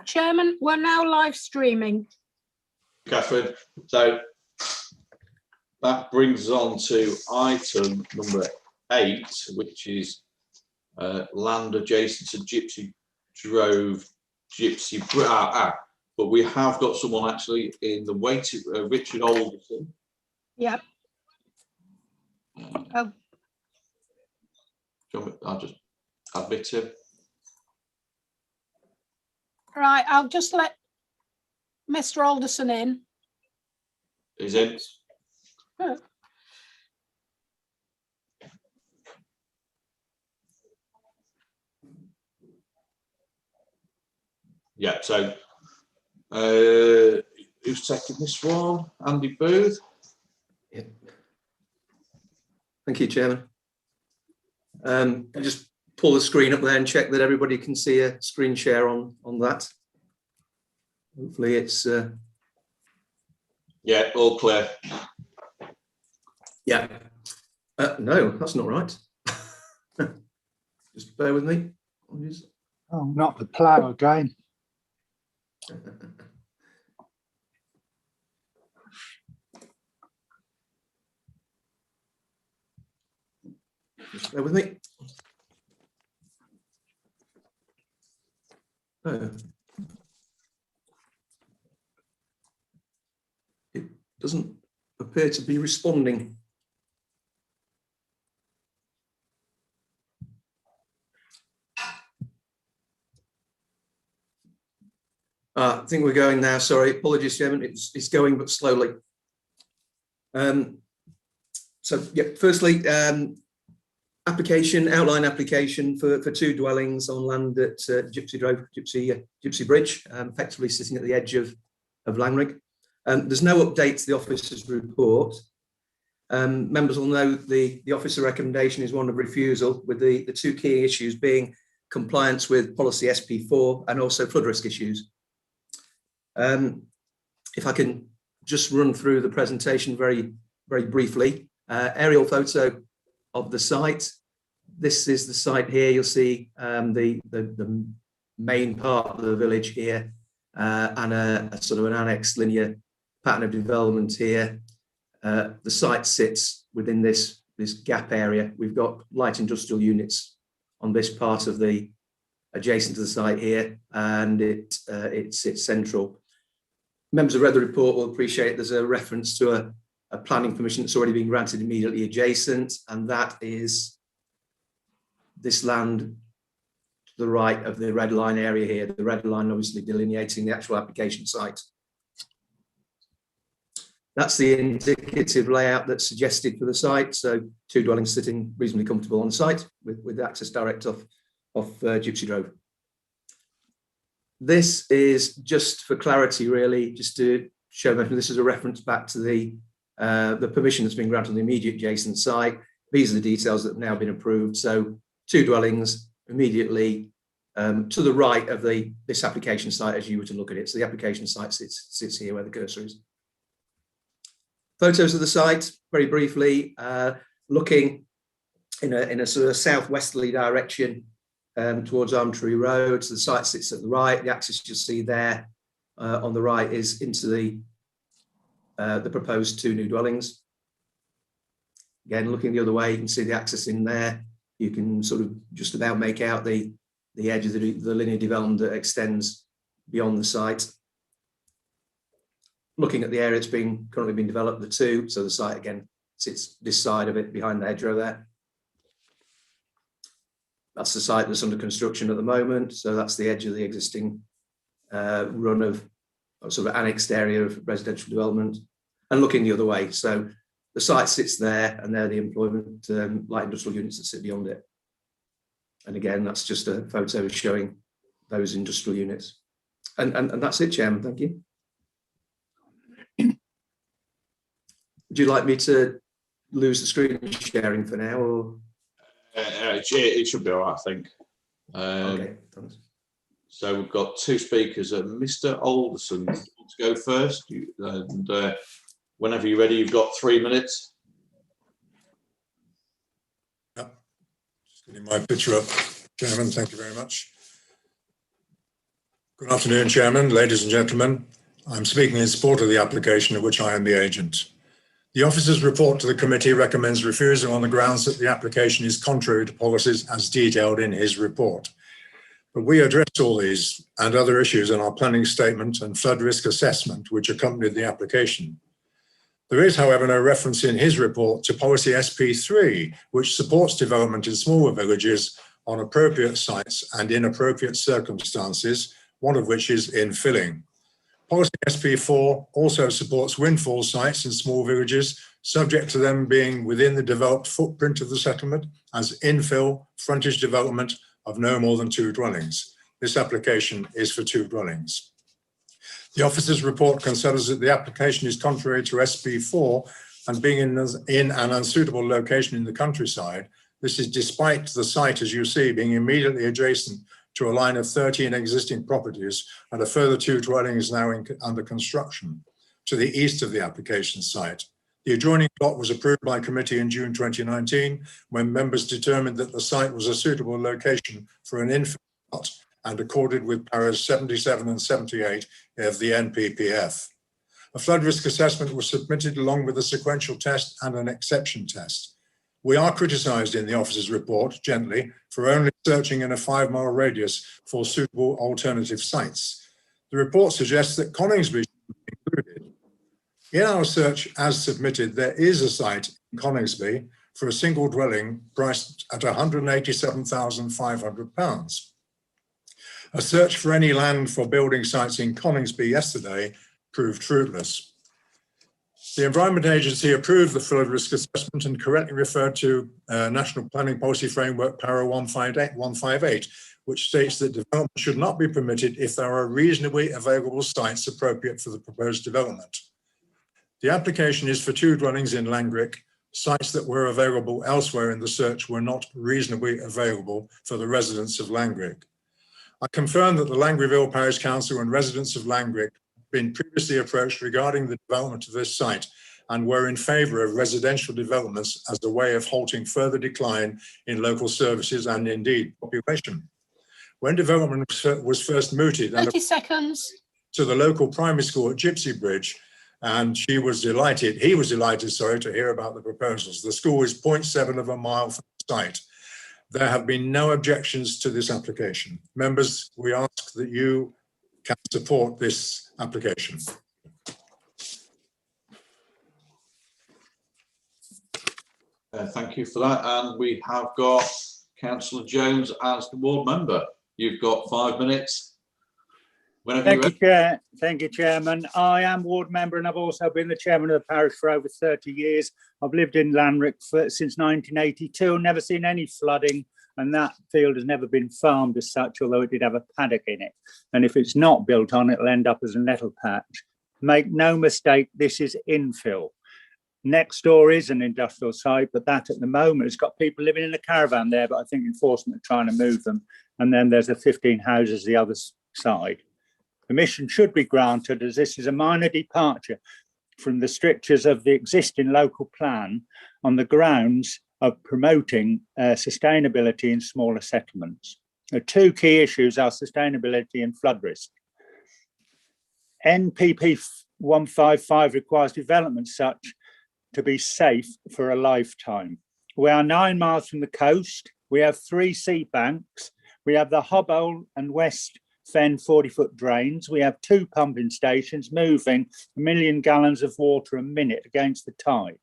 Chairman, we're now live streaming. Catherine, so that brings us on to item number 8, which is land adjacent to Gypsy Drove, but we have got someone actually in the waiting, Richard Alderson. Yep. Oh. I'll just admit him. Right, I'll just let Mr. Alderson in. He's in. Oh. Yeah, so who's taking this one? Andy Booth. Yeah. Thank you, Chairman. I'll just pull the screen up there and check that everybody can see a screen share on that. Hopefully it's Yeah, all clear. yeah. No, that's not right. Just bear with me. Oh, not the plough again. Just bear with me. It doesn't appear to be responding. I think we're going now. Sorry, apologies, Chairman. It's going, but slowly. So, yeah, firstly, outline application for 2 dwellings on land at Gypsy Drove, Gypsy Bridge, effectively sitting at the edge of Langrig. There's no update to the officer's report. Members will know the officer recommendation is one of refusal, with the 2 key issues being compliance with policy SP4 and also flood risk issues. If I can just run through the presentation very briefly. Aerial photo of the site. This is the site here. You'll see the main part of the village here, and a sort of an annexed linear pattern of development here. The site sits within this gap area. We've got light industrial units on this part of the adjacent to the site here, and it sits central. Members who read the report will appreciate there's a reference to a planning permission that's already been granted immediately adjacent, and that is this land to the right of the red line area here, the red line obviously delineating the actual application site. That's the indicative layout that's suggested for the site. So 2 dwellings sitting reasonably comfortable on site with access direct off Gypsy Drove. This is just for clarity, really, just to show that this is a reference back to the permission that's been granted on the immediate adjacent site. These are the details that have now been approved. So 2 dwellings immediately to the right of this application site as you were to look at it. So the application site sits here where the cursor is. Photos of the site, very briefly, looking in a sort of southwesterly direction towards Armtree Road. So the site sits at the right. The access you'll see there on the right is into the proposed 2 new dwellings. Again, looking the other way, you can see the access in there. You can sort of just about make out the edge of the linear development that extends beyond the site. Looking at the area that's currently being developed, the 2, so the site again sits this side of it behind the hedgerow there. That's the site that's under construction at the moment. So that's the edge of the existing run of sort of annexed area of residential development. And looking the other way, so the site sits there, and they're the employment light industrial units that sit beyond it. And again, that's just a photo showing those industrial units. And that's it, Chairman. Thank you. Would you like me to lose the screen sharing for now, or? It should be all right, I think. Okay, thanks. So we've got 2 speakers. Mr. Alderson, you want to go first? And whenever you're ready, you've got 3 minutes. Yep. Just getting my picture up, Chairman. Thank you very much. Good afternoon, Chairman, ladies and gentlemen. I'm speaking in support of the application of which I am the agent. The officer's report to the committee recommends refusal on the grounds that the application is contrary to policies as detailed in his report. But we addressed all these and other issues in our planning statement and flood risk assessment, which accompanied the application. There is, however, no reference in his report to policy SP3, which supports development in smaller villages on appropriate sites and in appropriate circumstances, one of which is infilling. Policy SP4 also supports windfall sites in small villages, subject to them being within the developed footprint of the settlement as infill frontage development of no more than 2 dwellings. This application is for 2 dwellings. The officer's report considers that the application is contrary to SP4 and being in an unsuitable location in the countryside. This is despite the site, as you see, being immediately adjacent to a line of 13 existing properties and a further 2 dwellings now under construction to the east of the application site. The adjoining plot was approved by committee in June 2019 when members determined that the site was a suitable location for an infill plot and accorded with paras 77 and 78 of the NPPF. A flood risk assessment was submitted along with a sequential test and an exception test. We are criticised in the officer's report, gently, for only searching in a 5-mile radius for suitable alternative sites. The report suggests that Coningsby should be included. In our search as submitted, there is a site in Coningsby for a single dwelling priced at £187,500. A search for any land for building sites in Coningsby yesterday proved fruitless. The Environment Agency approved the flood risk assessment and correctly referred to National Planning Policy Framework Para 158, which states that development should not be permitted if there are reasonably available sites appropriate for the proposed development. The application is for 2 dwellings in Langrick. Sites that were available elsewhere in the search were not reasonably available for the residents of Langrick. I confirm that the Langrieville Parish Council and residents of Langrick been previously approached regarding the development of this site and were in favour of residential developments as a way of halting further decline in local services and indeed population. When development was first mooted 30 seconds. to the local primary school at Gypsy Bridge, and he was delighted to hear about the proposals. The school is 0.7 of a mile from the site. There have been no objections to this application. Members, we ask that you can support this application. Thank you for that. And we have got Councillor Jones as the ward member. You've got 5 minutes. Thank you, Chair. Thank you, Chairman. I am ward member and I've also been the chairman of the parish for over 30 years. I've lived in Lanrick since 1982, never seen any flooding, and that field has never been farmed as such, although it did have a paddock in it. And if it's not built on, it'll end up as a nettle patch. Make no mistake, this is infill. Next door is an industrial site, but that at the moment has got people living in a caravan there, but I think enforcement are trying to move them. And then there's the 15 houses the other side. Permission should be granted as this is a minor departure from the strictures of the existing local plan on the grounds of promoting sustainability in smaller settlements. The 2 key issues are sustainability and flood risk. NPP 155 requires development such to be safe for a lifetime. We are 9 miles from the coast. We have 3 sea banks. We have the Hobble and West Fen 40-foot drains. We have 2 pumping stations moving 1 million gallons of water a minute against the tide.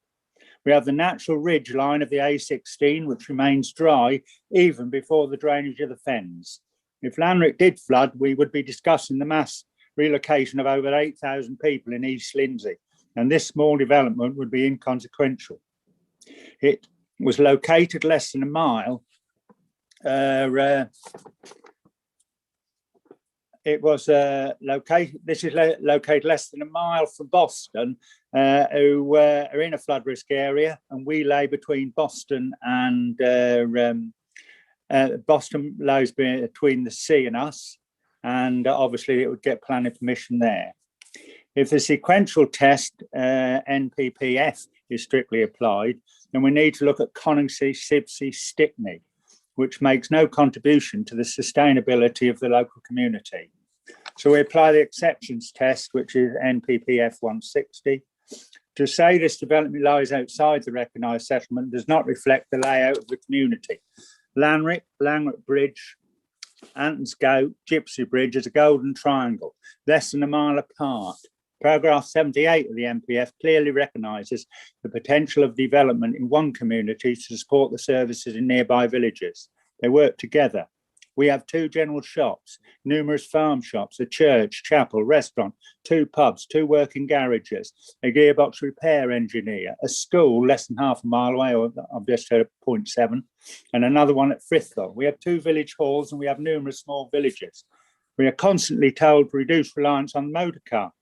We have the natural ridge line of the A16, which remains dry even before the drainage of the fens. If Lanrick did flood, we would be discussing the mass relocation of over 8,000 people in East Lindsey, and this small development would be inconsequential. It was located less than a mile. Located less than a mile from Boston, who are in a flood risk area, and we lay between Boston and Boston lies between the sea and us, and obviously it would get planning permission there. If the sequential test NPPF is strictly applied, then we need to look at Coningsby, Sibsey, Stickney, which makes no contribution to the sustainability of the local community. So we apply the exceptions test, which is NPPF 160. To say this development lies outside the recognised settlement does not reflect the layout of the community. Lanrick Bridge, Antonscote, Gypsy Bridge is a golden triangle, less than a mile apart. Paragraph 78 of the NPF clearly recognises the potential of development in one community to support the services in nearby villages. They work together. We have 2 general shops, numerous farm shops, a church, chapel, restaurant, 2 pubs, 2 working garages, a gearbox repair engineer, a school less than half a mile away, or I've just heard 0.7, and another one at Frithville. We have 2 village halls and we have numerous small villages. We are constantly told to reduce reliance on the motor car.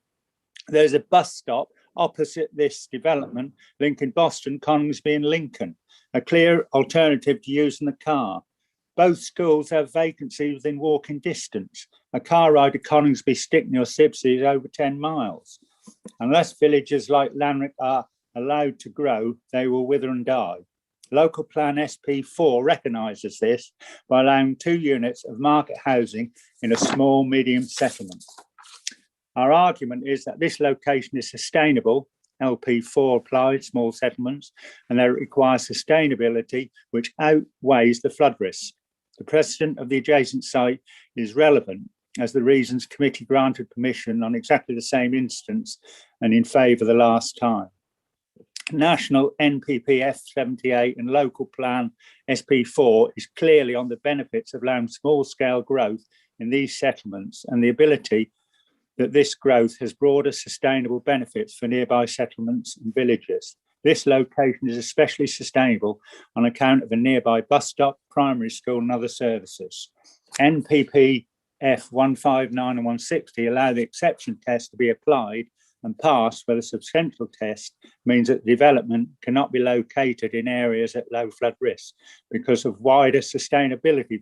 There's a bus stop opposite this development, linking Boston, Coningsby and Lincoln, a clear alternative to using the car. Both schools have vacancies within walking distance. A car ride to Coningsby, Stickney or Sibsey is over 10 miles. Unless villages like Lanrick are allowed to grow, they will wither and die. Local Plan SP4 recognises this by allowing 2 units of market housing in a small medium settlement. Our argument is that this location is sustainable, LP4 applied, small settlements, and that it requires sustainability which outweighs the flood risk. The precedent of the adjacent site is relevant as the reasons committee granted permission on exactly the same instance and in favour the last time. National NPPF 78 and local plan SP4 is clearly on the benefits of allowing small-scale growth in these settlements and the ability that this growth has broader sustainable benefits for nearby settlements and villages. This location is especially sustainable on account of a nearby bus stop, primary school and other services. NPPF 159 and 160 allow the exception test to be applied and passed, where the substantial test means that the development cannot be located in areas at low flood risk because of wider sustainability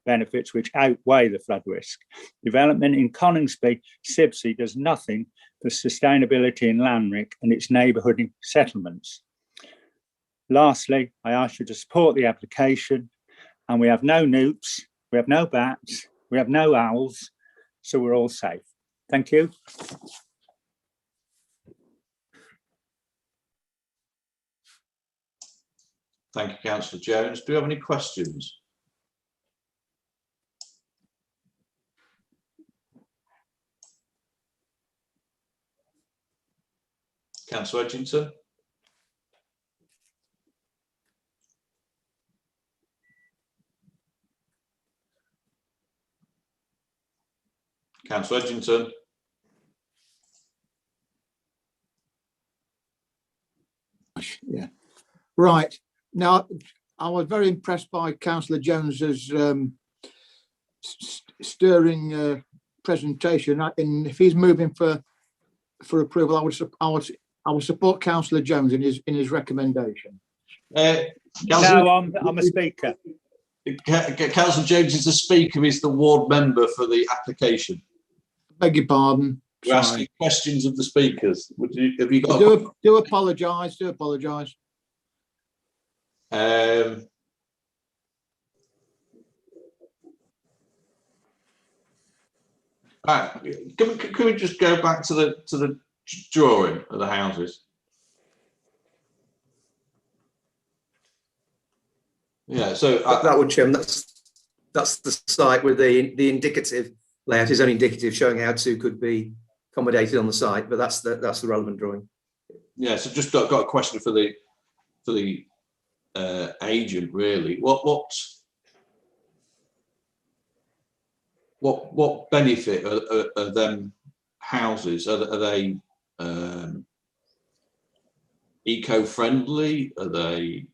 benefits which outweigh the flood risk. Development in Coningsby, Sibsey does nothing for sustainability in Lanrick and its neighbourhood settlements. Lastly, I ask you to support the application, and we have no newts, we have no bats, we have no owls, so we're all safe. Thank you. Thank you, Councillor Jones. Do we have any questions? Councillor Edgington. Councillor Edgington. Yeah. Right. Now, I was very impressed by Councillor Jones's stirring presentation. And if he's moving for approval, I would support Councillor Jones in his recommendation. No, I'm a speaker. Councillor Jones is the speaker. He's the ward member for the application. Beg your pardon. We're asking questions of the speakers. Have you got? Do apologise. Do apologise. Can we just go back to the drawing of the houses? Yeah, so that would, Chairman, that's the site with the indicative layout is only indicative, showing how 2 could be accommodated on the site, but that's the relevant drawing. Yeah, so just got a question for the agent, really. What benefit are them houses? Are they eco-friendly? Are they?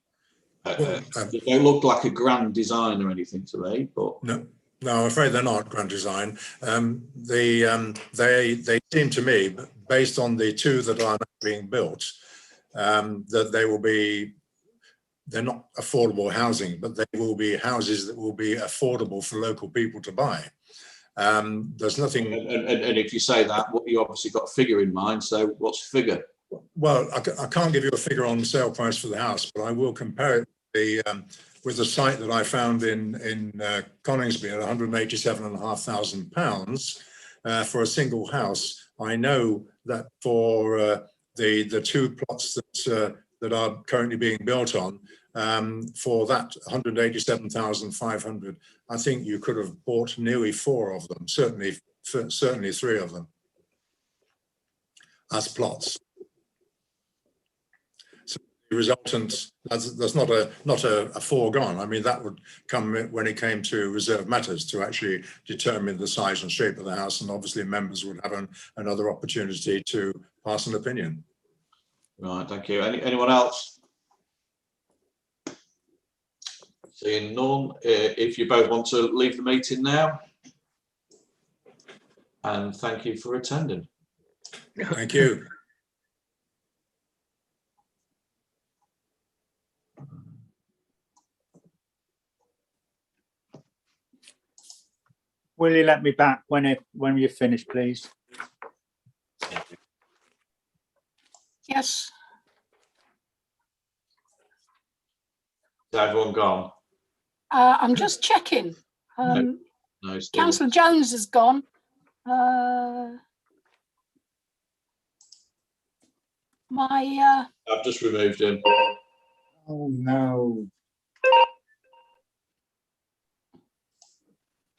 They don't look like a grand design or anything to me, but no, I'm afraid they're not grand design. They seem to me, based on the 2 that are being built, that they're not affordable housing, but they will be houses that will be affordable for local people to buy. There's nothing. And if you say that, you obviously got a figure in mind. So what's the figure? Well, I can't give you a figure on the sale price for the house, but I will compare it with the site that I found in Coningsby at £187,500. for a single house. I know that for the two plots that are currently being built on, for that 187,500, I think you could have bought nearly 4 of them, certainly 3 of them as plots. So the resultant, that's not a foregone. I mean, that would come when it came to reserve matters to actually determine the size and shape of the house, and obviously members would have another opportunity to pass an opinion. Right, thank you. Anyone else? Seeing none, if you both want to leave the meeting now. And thank you for attending. Thank you. Will you let me back when you're finished, please? Yes, Is everyone gone? I'm just checking. No, still. Councillor Jones has gone. I've just removed him. Oh, no.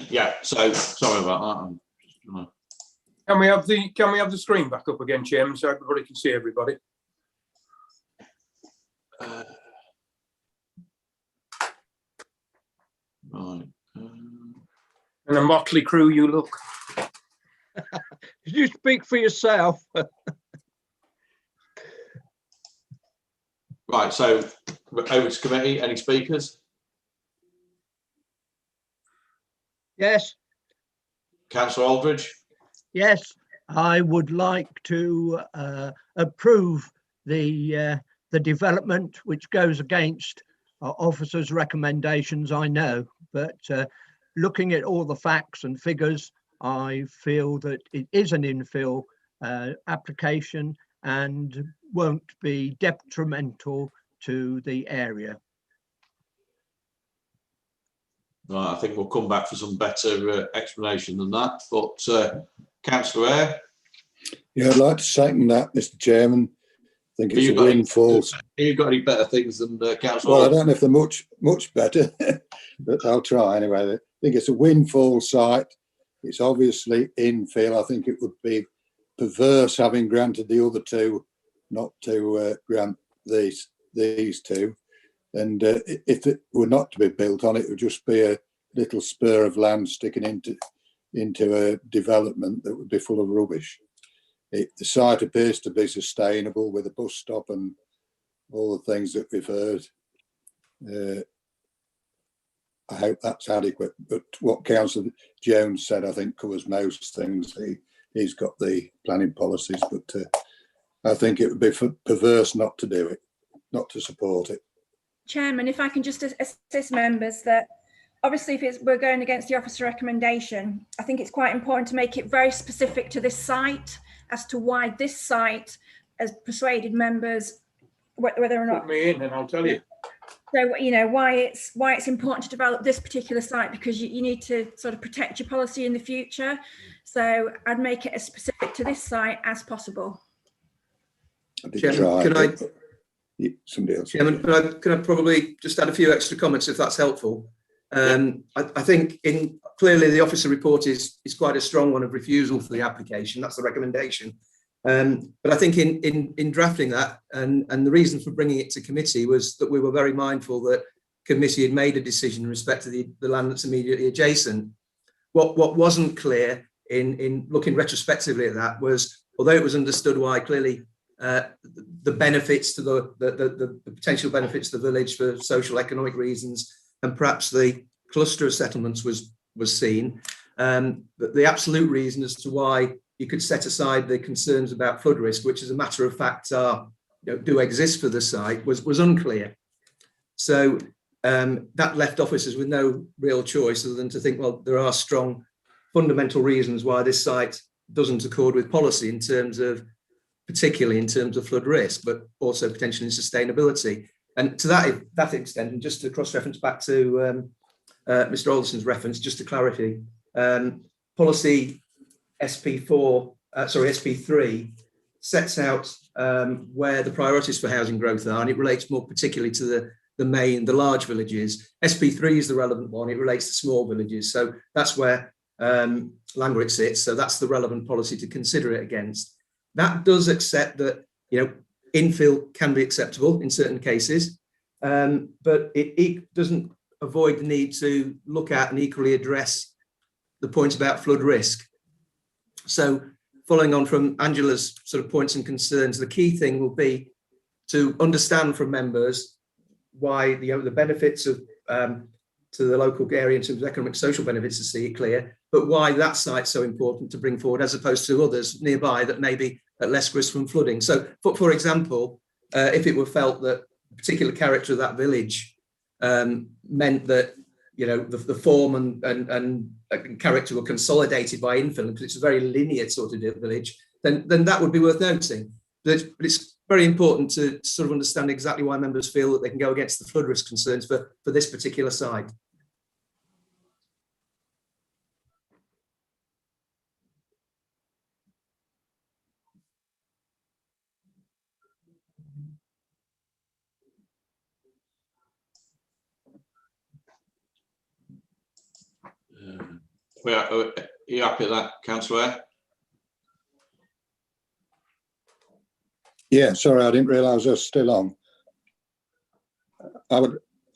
Yeah, so sorry about that. Can we have the screen back up again, Chairman, so everybody can see everybody? Right. And a motley crew you look. You speak for yourself. Right, so over to committee. Any speakers? Yes, Councillor Aldridge? yes, I would like to approve the development which goes against our officer's recommendations, I know, but looking at all the facts and figures, I feel that it is an infill application and won't be detrimental to the area. Right, I think we'll come back for some better explanation than that. But Councillor Eyre? Yeah, I'd like to second that, Mr. Chairman. I think it's a windfall. You've got any better things than Councillor? Well, I don't know if they're much better, but I'll try anyway. I think it's a windfall site. It's obviously infill. I think it would be perverse having granted the other two, not to grant these two. And if it were not to be built on, it would just be a little spur of land sticking into a development that would be full of rubbish. The site appears to be sustainable with a bus stop and all the things that we've heard. I hope that's adequate. But what Councillor Jones said, I think, covers most things. He's got the planning policies, but I think it would be perverse not to do it, not to support it. Chairman, if I can just assist members that obviously if we're going against the officer recommendation, I think it's quite important to make it very specific to this site as to why this site has persuaded members whether or not. Put me in and I'll tell you. So, you know, why it's important to develop this particular site, because you need to sort of protect your policy in the future. So I'd make it as specific to this site as possible. Chairman, somebody else. Chairman, can I probably just add a few extra comments if that's helpful? I think clearly the officer report is quite a strong one of refusal for the application. That's the recommendation. But I think in drafting that and the reason for bringing it to committee was that we were very mindful that committee had made a decision in respect to the land that's immediately adjacent. What wasn't clear in looking retrospectively at that was, although it was understood why clearly the benefits to the potential benefits to the village for social economic reasons and perhaps the cluster of settlements was seen, but the absolute reason as to why you could set aside the concerns about flood risk, which as a matter of fact do exist for the site, was unclear. So that left officers with no real choice other than to think, well, there are strong fundamental reasons why this site doesn't accord with policy particularly in terms of flood risk, but also potentially in sustainability. And to that extent, and just to cross-reference back to Mr. Alderson's reference, just to clarify, policy SP3 sets out where the priorities for housing growth are, and it relates more particularly to the large villages. SP3 is the relevant one. It relates to small villages. So that's where Langrick sits. So that's the relevant policy to consider it against. That does accept that, infill can be acceptable in certain cases, but it doesn't avoid the need to look at and equally address the point about flood risk. So following on from Angela's sort of points and concerns, the key thing will be to understand from members why the benefits of to the local area in terms of economic social benefits to see it clear, but why that site's so important to bring forward as opposed to others nearby that may be at less risk from flooding. So for example, if it were felt that the particular character of that village meant that the form and character were consolidated by infill because it's a very linear sort of village, then that would be worth noting. But it's very important to sort of understand exactly why members feel that they can go against the flood risk concerns for this particular site. Are you happy with that, Councillor? Yeah, sorry, I didn't realise I was still on. I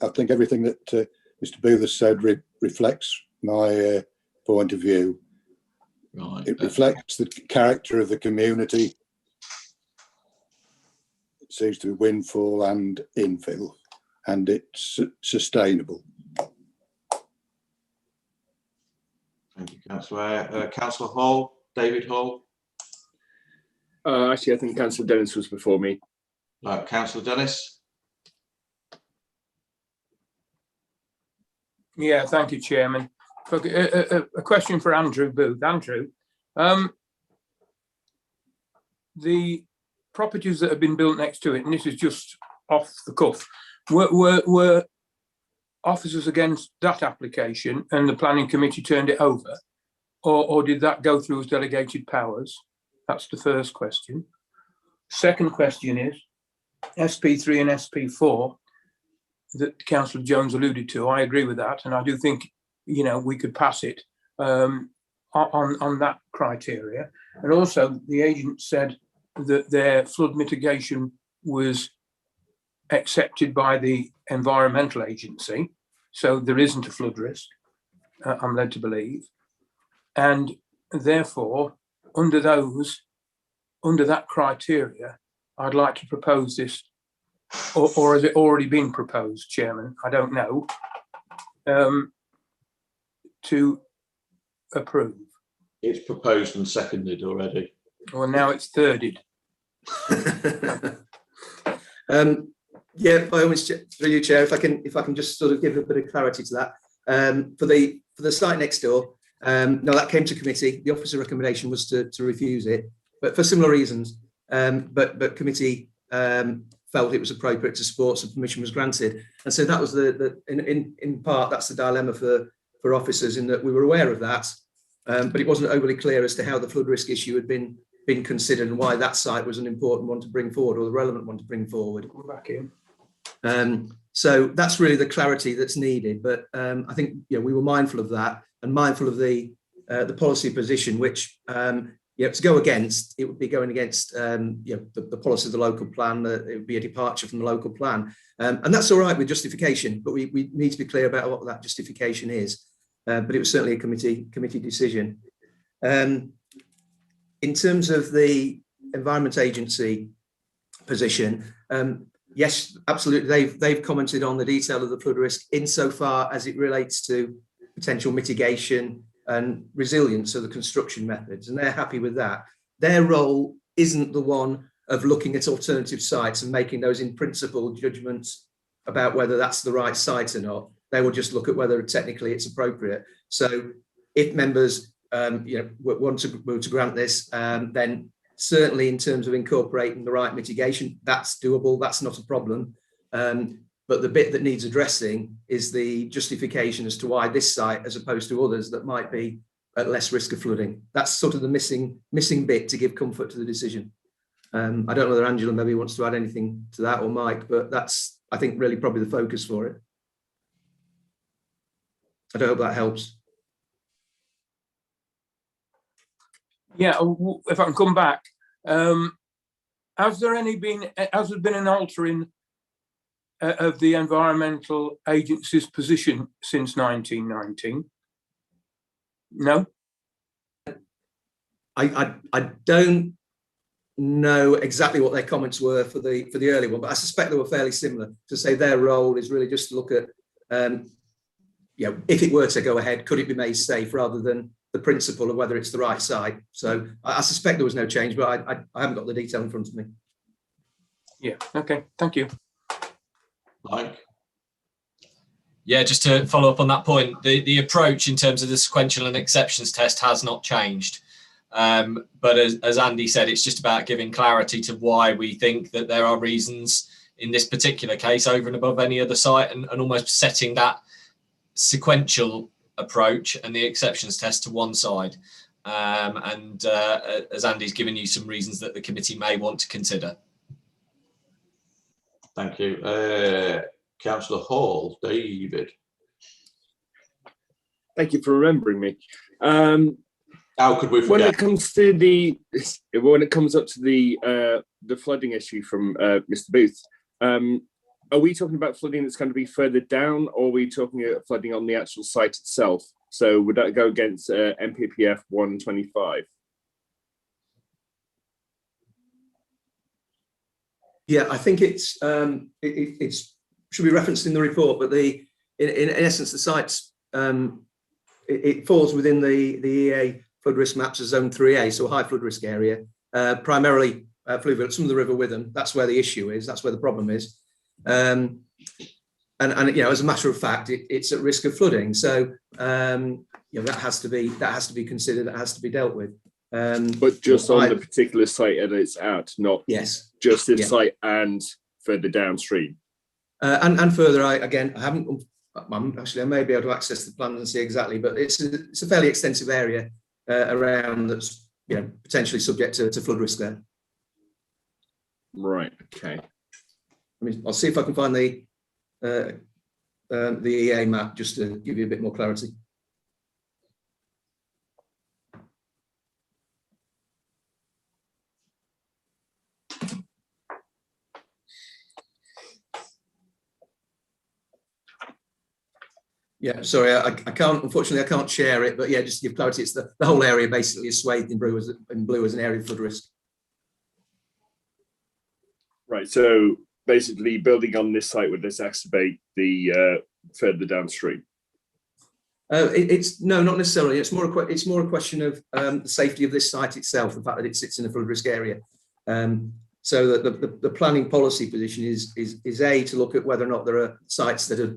think everything that Mr. Booth said reflects my point of view. Right. It reflects the character of the community. It seems to be windfall and infill, and it's sustainable. Thank you, Councillor. Councillor Hall, David Hall. Actually, I think Councillor Dennis was before me. Councillor Dennis. Yeah, thank you, Chairman. A question for Andrew Booth. Andrew, the properties that have been built next to it, and this is just off the cuff, were officers against that application and the planning committee turned it over, or did that go through as delegated powers? That's the first question. Second question is SP3 and SP4 that Councillor Jones alluded to. I agree with that, and I do think we could pass it on that criteria. And also, the agent said that their flood mitigation was accepted by the Environmental Agency, so there isn't a flood risk, I'm led to believe. And therefore, under that criteria, I'd like to propose this, or has it already been proposed, Chairman? I don't know, to approve. It's proposed and seconded already. Well, now it's thirded. Yeah, by all means, through you, Chair, if I can just sort of give a bit of clarity to that. For the site next door, no, that came to committee. The officer recommendation was to refuse it, but for similar reasons. But committee felt it was appropriate to support, so permission was granted. And so that was in part that's the dilemma for officers, in that we were aware of that, but it wasn't overly clear as to how the flood risk issue had been considered and why that site was an important one to bring forward, or the relevant one to bring forward. Back in. So that's really the clarity that's needed. But I think we were mindful of that and mindful of the policy position, which to go against, it would be going against the policy of the local plan. It would be a departure from the local plan, and that's all right with justification. But we need to be clear about what that justification is. But it was certainly a committee decision. In terms of the Environment Agency position, yes, absolutely. They've commented on the detail of the flood risk insofar as it relates to potential mitigation and resilience of the construction methods, and they're happy with that. Their role isn't the one of looking at alternative sites and making those in principle judgments about whether that's the right site or not. They will just look at whether technically it's appropriate. So if members want to grant this, then certainly in terms of incorporating the right mitigation, that's doable, that's not a problem. But the bit that needs addressing is the justification as to why this site, as opposed to others that might be at less risk of flooding. That's sort of the missing bit to give comfort to the decision. I don't know whether Angela maybe wants to add anything to that, or Mike, but that's, I think, really probably the focus for it. I don't hope that helps. Yeah, if I can come back, has there been an altering of the Environmental Agency's position since 1919? No? I don't know exactly what their comments were for the early one, but I suspect they were fairly similar. To say their role is really just to look at, you know, if it were to go ahead, could it be made safe, rather than the principle of whether it's the right site. So I suspect there was no change, but I haven't got the detail in front of me. Yeah. Okay. Thank you. Mike? Yeah, just to follow up on that point, the approach in terms of the sequential and exceptions test has not changed. But as Andy said, it's just about giving clarity to why we think that there are reasons in this particular case over and above any other site, and almost setting that sequential approach and the exceptions test to one side. As Andy's given you some reasons that the committee may want to consider. Thank you. Councillor Hall, David. Thank you for remembering me. How could we forget? When it comes up to the flooding issue from Mr. Booth, are we talking about flooding that's going to be further down, or are we talking about flooding on the actual site itself? So would that go against MPPF 125? Yeah, I think it's should be referenced in the report, but in essence the site's it falls within the EA flood risk maps as zone 3A, so a high flood risk area, primarily fluvial, some of the River Witham. That's where the issue is. That's where the problem is. And you know, as a matter of fact, it's at risk of flooding. So you know, that has to be considered. That has to be dealt with. But just on the particular site that it's at, not just this site and further downstream. And further, I haven't. Actually, I may be able to access the plans and see exactly, but it's a fairly extensive area around that's, you know, potentially subject to flood risk there. Right. Okay. I mean, I'll see if I can find the EA map just to give you a bit more clarity. Yeah, sorry, I can't, unfortunately, I can't share it, but yeah, just to give clarity, it's the whole area basically is swathed in blue as an area of flood risk. Right, so basically building on this site would this exacerbate the further downstream? It's no, not necessarily. It's more a question of the safety of this site itself, the fact that it sits in a flood risk area. So that the planning policy position is A, to look at whether or not there are sites that are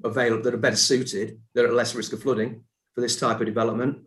available, that are better suited, that are at less risk of flooding for this type of development,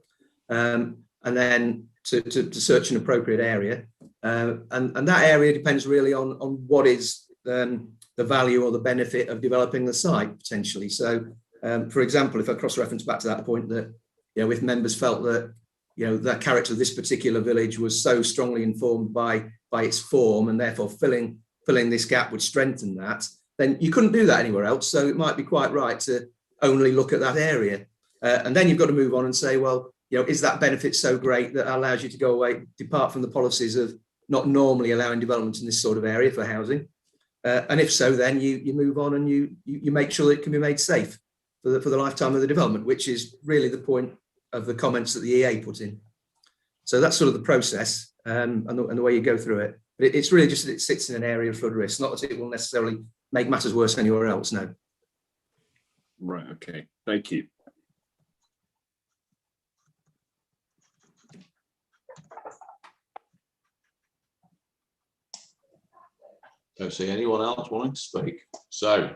and then to search an appropriate area. And that area depends really on what is the value or the benefit of developing the site potentially. So, for example, if I cross-reference back to that point that, you know, if members felt that, you know, that character of this particular village was so strongly informed by its form, and therefore filling this gap would strengthen that, then you couldn't do that anywhere else. So it might be quite right to only look at that area. And then you've got to move on and say, well, you know, is that benefit so great that allows you to go away, depart from the policies of not normally allowing development in this sort of area for housing? And if so, then you move on and you make sure that it can be made safe for the lifetime of the development, which is really the point of the comments that the EA put in. So that's sort of the process and the way you go through it. But it's really just that it sits in an area of flood risk, not that it will necessarily make matters worse anywhere else, no. Right, okay, thank you. Don't see anyone else wanting to speak. So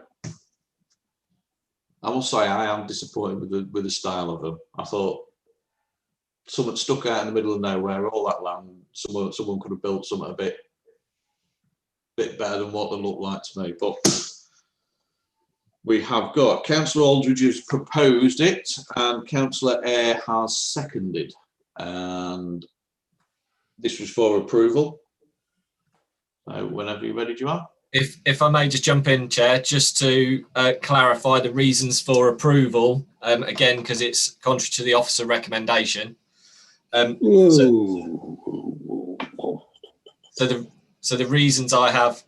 I must say I am disappointed with the style of them. I thought something stuck out in the middle of nowhere, all that land, someone could have built something a bit better than what they look like to me. But We have got Councillor Aldridge has proposed it and Councillor Eyre has seconded. And this was for approval. So whenever you're ready, Joanne. If I may just jump in, Chair, just to clarify the reasons for approval, again, because it's contrary to the officer recommendation. So the reasons I have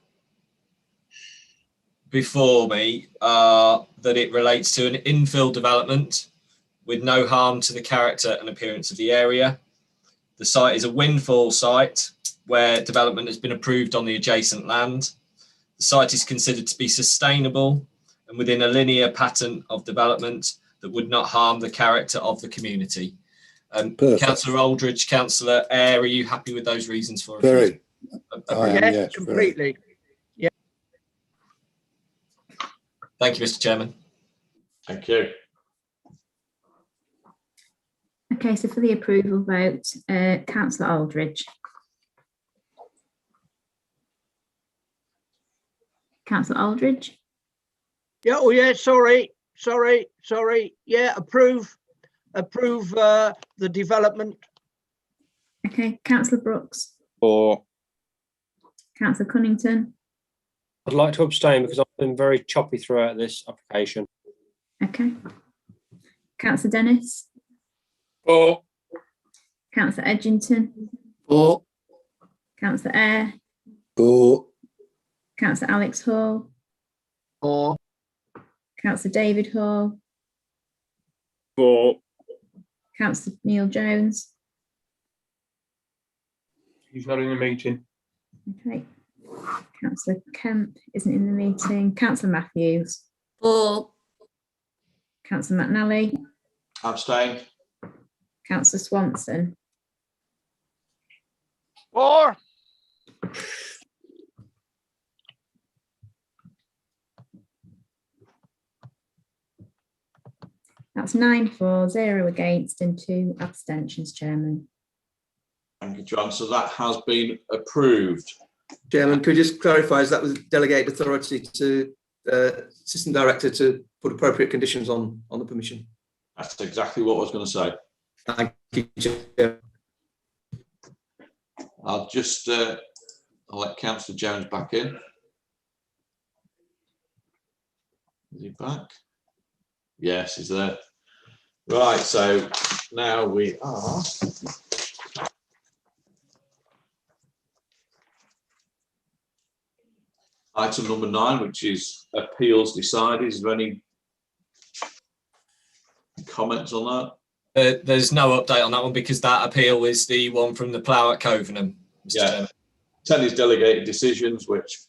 before me are that it relates to an infill development with no harm to the character and appearance of the area. The site is a windfall site where development has been approved on the adjacent land. The site is considered to be sustainable and within a linear pattern of development that would not harm the character of the community. Councillor Aldridge, Councillor Eyre, are you happy with those reasons for Very. Yes, completely. Yeah. Thank you, Mr. Chairman. Thank you. Okay, so for the approval vote, Councillor Aldridge. Councillor Aldridge. Yeah, oh yeah, sorry. Yeah, approve the development. Okay, Councillor Brooks. For. Councillor Cunnington. I'd like to abstain because I've been very choppy throughout this application. Okay. Councillor Dennis. For. Councillor Edgington. For. Councillor Eyre. For. Councillor Alex Hall. For. Councillor David Hall. For. Councillor Neil Jones. He's not in the meeting. Okay. Councillor Kemp isn't in the meeting. Councillor Matthews. For. Councillor McNally. Abstain. Councillor Swanson. For. That's 9 for, 0 against and 2 abstentions, Chairman. Thank you, John. So that has been approved. Chairman, could you just clarify, is that was delegated authority to Assistant Director to put appropriate conditions on the permission? That's exactly what I was going to say. Thank you, Chair. I'll just I'll let Councillor Jones back in. Is he back? Yes, he's there. Right, so now we are item number 9, which is appeals decided. Is there any comments on that? There's no update on that one because that appeal is the one from the plough at Covenham, Mr. Chairman. 10 is delegated decisions, which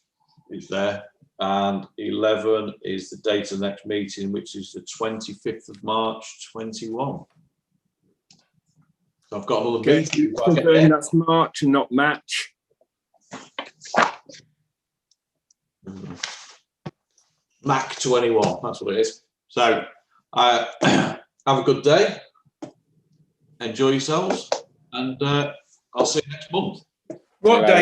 is there, and 11 is the date of the next meeting, which is the 25th of March 21. So I've got another meeting. Confirm that's March and not match. Mac 21, that's what it is. So have a good day, enjoy yourselves, and I'll see you next month. What day?